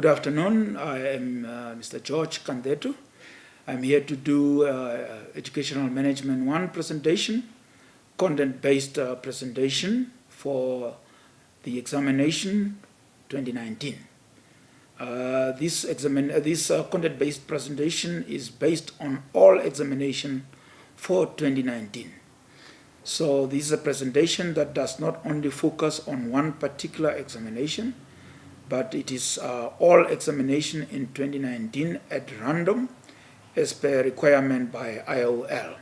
Good afternoon. I am Mr. George Kandetu. I'm here to do Educational Management 1 presentation, content-based presentation for the examination 2019. This content-based presentation is based on all examination for 2019. So this is a presentation that does not only focus on one particular examination, but it is all examination in 2019 at random as per requirement by Iol.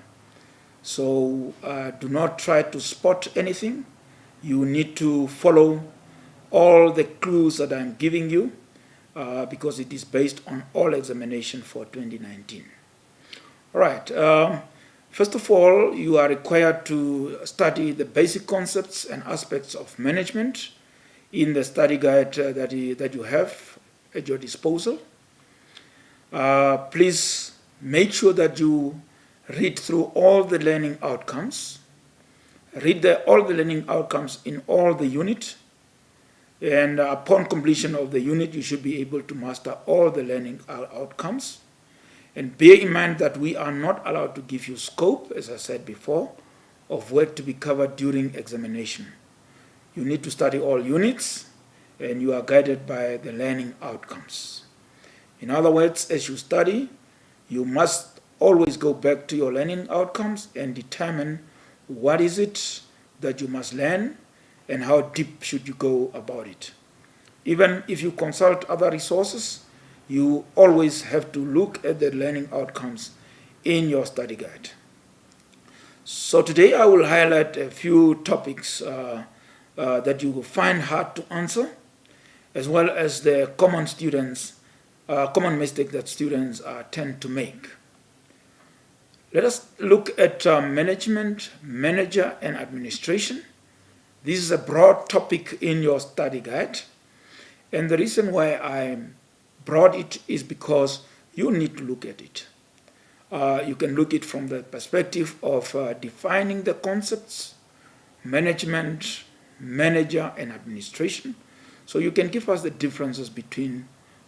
So do not try to spot anything. You need to follow all the clues that I'm giving you because it is based on all examination for 2019. All right. First of all, you are required to study the basic concepts and aspects of management in the study guide that you have at your disposal. Please make sure that you read through all the learning outcomes. Read all the learning outcomes in all the unit. And upon completion of the unit, you should be able to master all the learning outcomes. And bear in mind that we are not allowed to give you scope, as I said before, of work to be covered during examination. You need to study all units, and you are guided by the learning outcomes. In other words, as you study, you must always go back to your learning outcomes and determine what is it that you must learn and how deep should you go about it. Even if you consult other resources, you always have to look at the learning outcomes in your study guide. So today I will highlight a few topics that you will find hard to answer, as well as the common mistake that students tend to make. Let us look at management, manager, and administration. This is a broad topic in your study guide, and the reason why I brought it is because you need to look at it. You can look at it from the perspective of defining the concepts, management, manager, and administration. So you can give us the differences between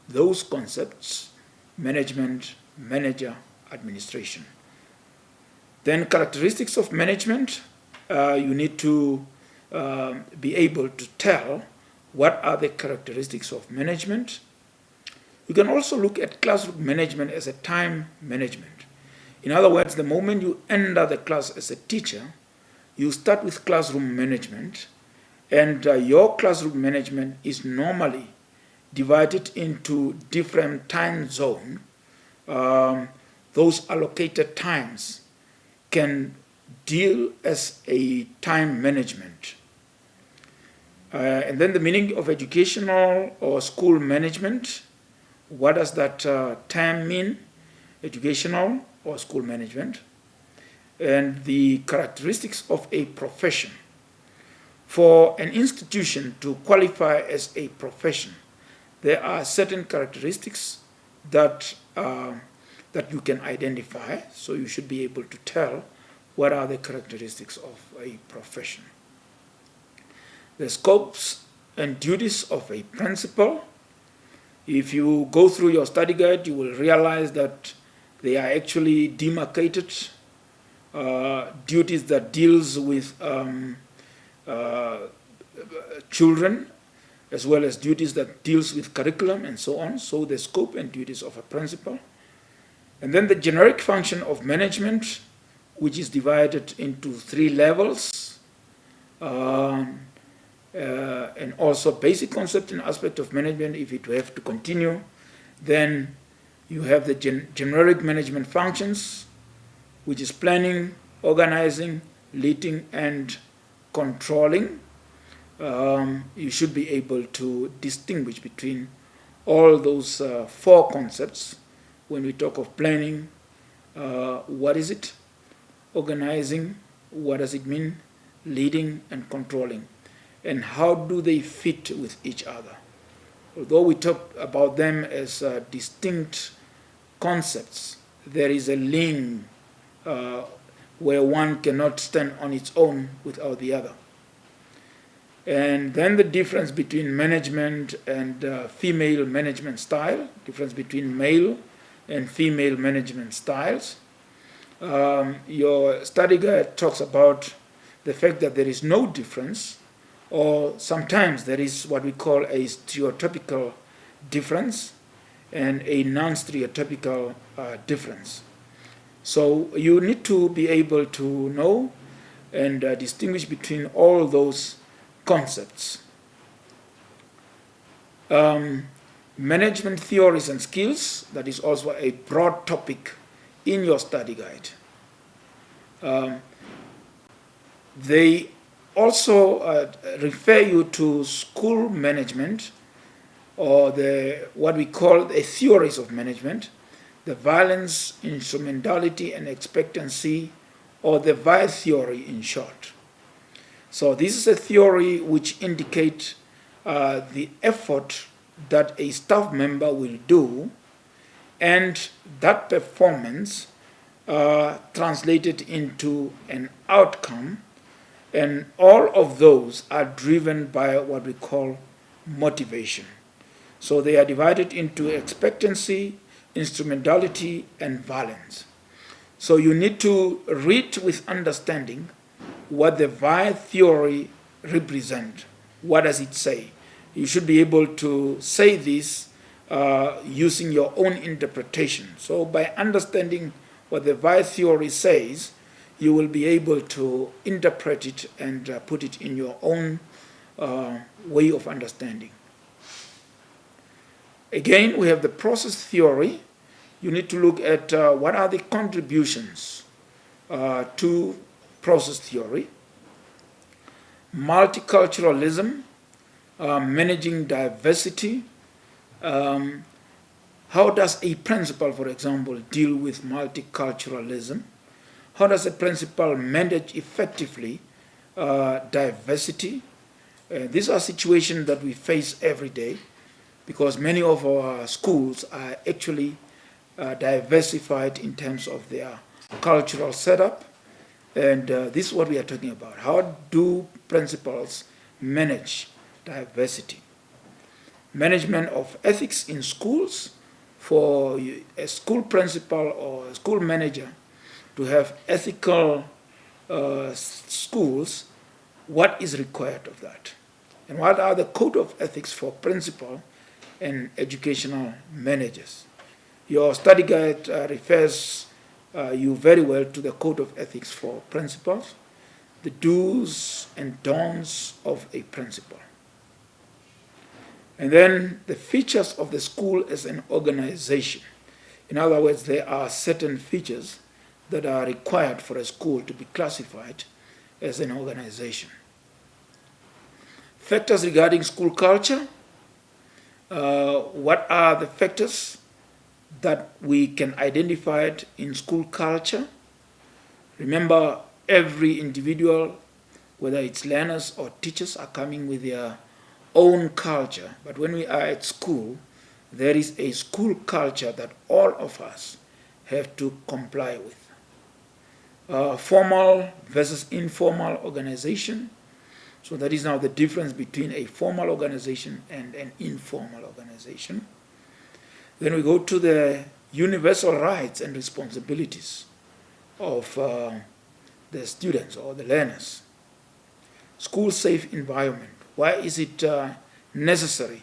those concepts, management, manager, administration. Then characteristics of management, you need to be able to tell what are the characteristics of management. You can also look at classroom management as a time management. In other words, the moment you enter the class as a teacher, you start with classroom management, and your classroom management is normally divided into different time zones. Those allocated times can deal as a time management. And then the meaning of educational or school management. What does that term mean? Educational or school management. And the characteristics of a profession. For an institution to qualify as a profession, there are certain characteristics that you can identify, so you should be able to tell what are the characteristics of a profession. The scopes and duties of a principal. If you go through your study guide, you will realize that they are actually demarcated duties that deals with children, as well as duties that deals with curriculum and so on. So the scope and duties of a principal. And then the generic function of management, which is divided into 3 levels. And also basic concept and aspect of management. If it have to continue, then you have the generic management functions, which is planning, organizing, leading, and controlling. You should be able to distinguish between all those 4 concepts. When we talk of planning, what is it? Organizing, what does it mean? Leading and controlling. And how do they fit with each other? Although we talk about them as distinct concepts, there is a link where one cannot stand on its own without the other. And then the difference between management and female management style, difference between male and female management styles. Your study guide talks about the fact that there is no difference, or sometimes there is what we call a stereotypical difference and a non-stereotypical difference. So you need to be able to know and distinguish between all those concepts. Management theories and skills, that is also a broad topic in your study guide. They also refer you to school management, or what we call the theories of management, the violence, instrumentality, and expectancy, or the VI theory in short. So this is a theory which indicates the effort that a staff member will do, and that performance translated into an outcome, and all of those are driven by what we call motivation. So they are divided into expectancy, instrumentality, and violence. So you need to read with understanding what the VI theory represents. What does it say? You should be able to say this using your own interpretation. So by understanding what the VI theory says, you will be able to interpret it and put it in your own way of understanding. Again, we have the process theory. You need to look at what are the contributions to process theory. Multiculturalism, managing diversity. How does a principal, for example, deal with multiculturalism? How does a principal manage effectively diversity? These are situations that we face every day, because many of our schools are actually diversified in terms of their cultural setup. And this is what we are talking about. How do principals manage diversity? Management of ethics in schools. For a school principal or a school manager to have ethical schools, what is required of that? And what are the code of ethics for principal and educational managers? Your study guide refers you very well to the code of ethics for principals, the do's and don'ts of a principal. And then the features of the school as an organization. In other words, there are certain features that are required for a school to be classified as an organization. Factors regarding school culture. What are the factors that we can identify in school culture? Remember, every individual, whether it's learners or teachers, are coming with their own culture. But when we are at school, there is a school culture that all of us have to comply with. Formal versus informal organization. So that is now the difference between a formal organization and an informal organization. Then we go to the universal rights and responsibilities of the students or the learners. School safe environment. Why is it necessary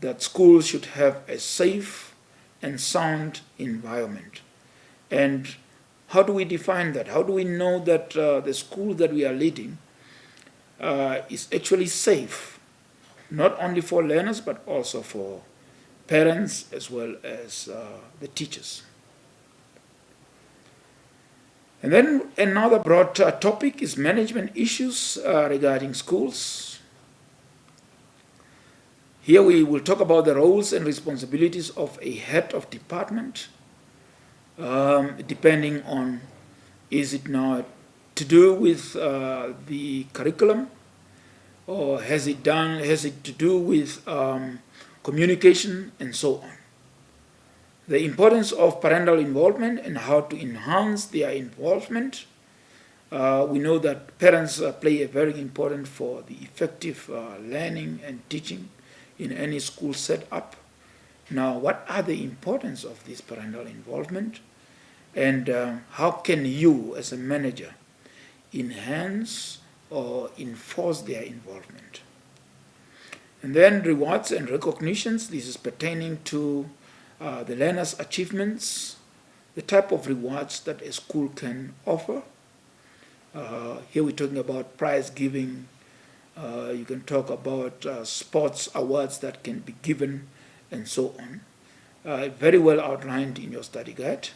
that schools should have a safe and sound environment? And how do we define that? How do we know that the school that we are leading is actually safe, not only for learners, but also for parents as well as the teachers? And then another broad topic is management issues regarding schools. Here we will talk about the roles and responsibilities of a head of department, depending on, is it now to do with the curriculum, or has it to do with communication, and so on. The importance of parental involvement and how to enhance their involvement. We know that parents play a very important for the effective learning and teaching in any school setup. Now, what are the importance of this parental involvement? And how can you, as a manager, enhance or enforce their involvement? And then rewards and recognitions. This is pertaining to the learner's achievements, the type of rewards that a school can offer. Here we're talking about prize giving. You can talk about sports awards that can be given and so on. Very well outlined in your study guide.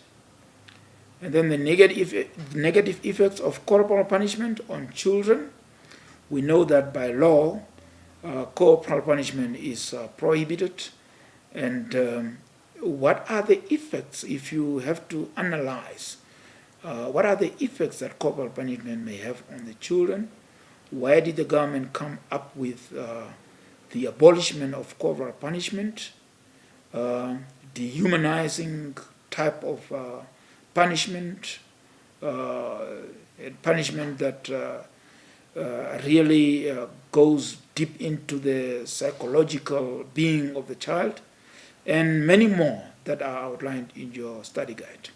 And then the negative effects of corporal punishment on children. We know that by law, corporal punishment is prohibited. And what are the effects, if you have to analyze, what are the effects that corporal punishment may have on the children? Why did the government come up with the abolishment of corporal punishment, dehumanizing type of punishment, punishment that really goes deep into the psychological being of the child, and many more that are outlined in your study guide.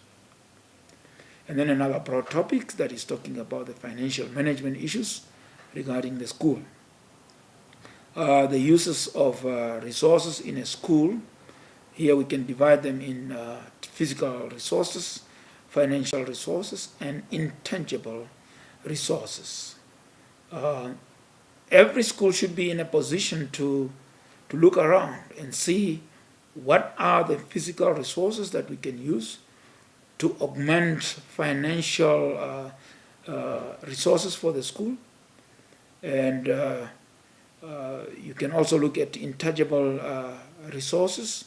And then another broad topic that is talking about the financial management issues regarding the school. The uses of resources in a school. Here we can divide them in physical resources, financial resources, and intangible resources. Every school should be in a position to look around and see what are the physical resources that we can use to augment financial resources for the school. And you can also look at intangible resources.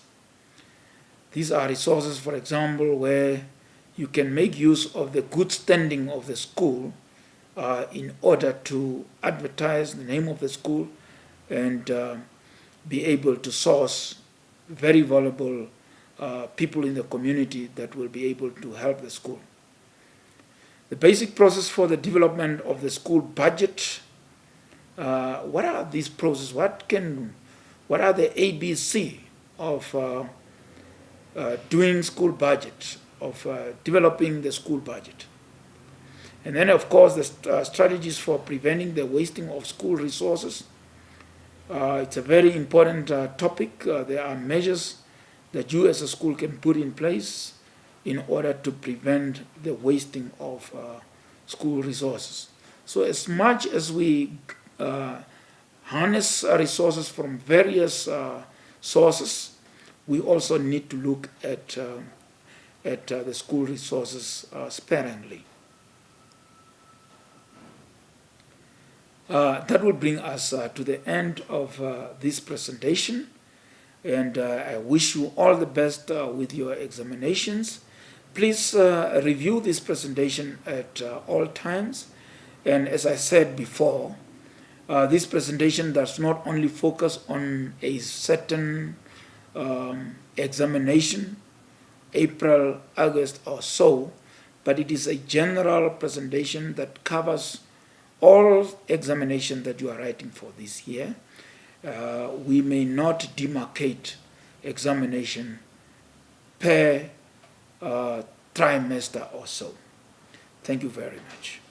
These are resources, for example, where you can make use of the good standing of the school in order to advertise the name of the school and be able to source very valuable people in the community that will be able to help the school. The basic process for the development of the school budget. What are these processes? What are the ABC of doing school budget, of developing the school budget? And then, of course, the strategies for preventing the wasting of school resources. It's a very important topic. There are measures that you as a school can put in place in order to prevent the wasting of school resources. So as much as we harness resources from various sources, we also need to look at the school resources sparingly. That will bring us to the end of this presentation, and I wish you all the best with your examinations. Please review this presentation at all times, and as I said before, this presentation does not only focus on a certain examination, April, August or so, but it is a general presentation that covers all examination that you are writing for this year. We may not demarcate examination per trimester or so. Thank you very much.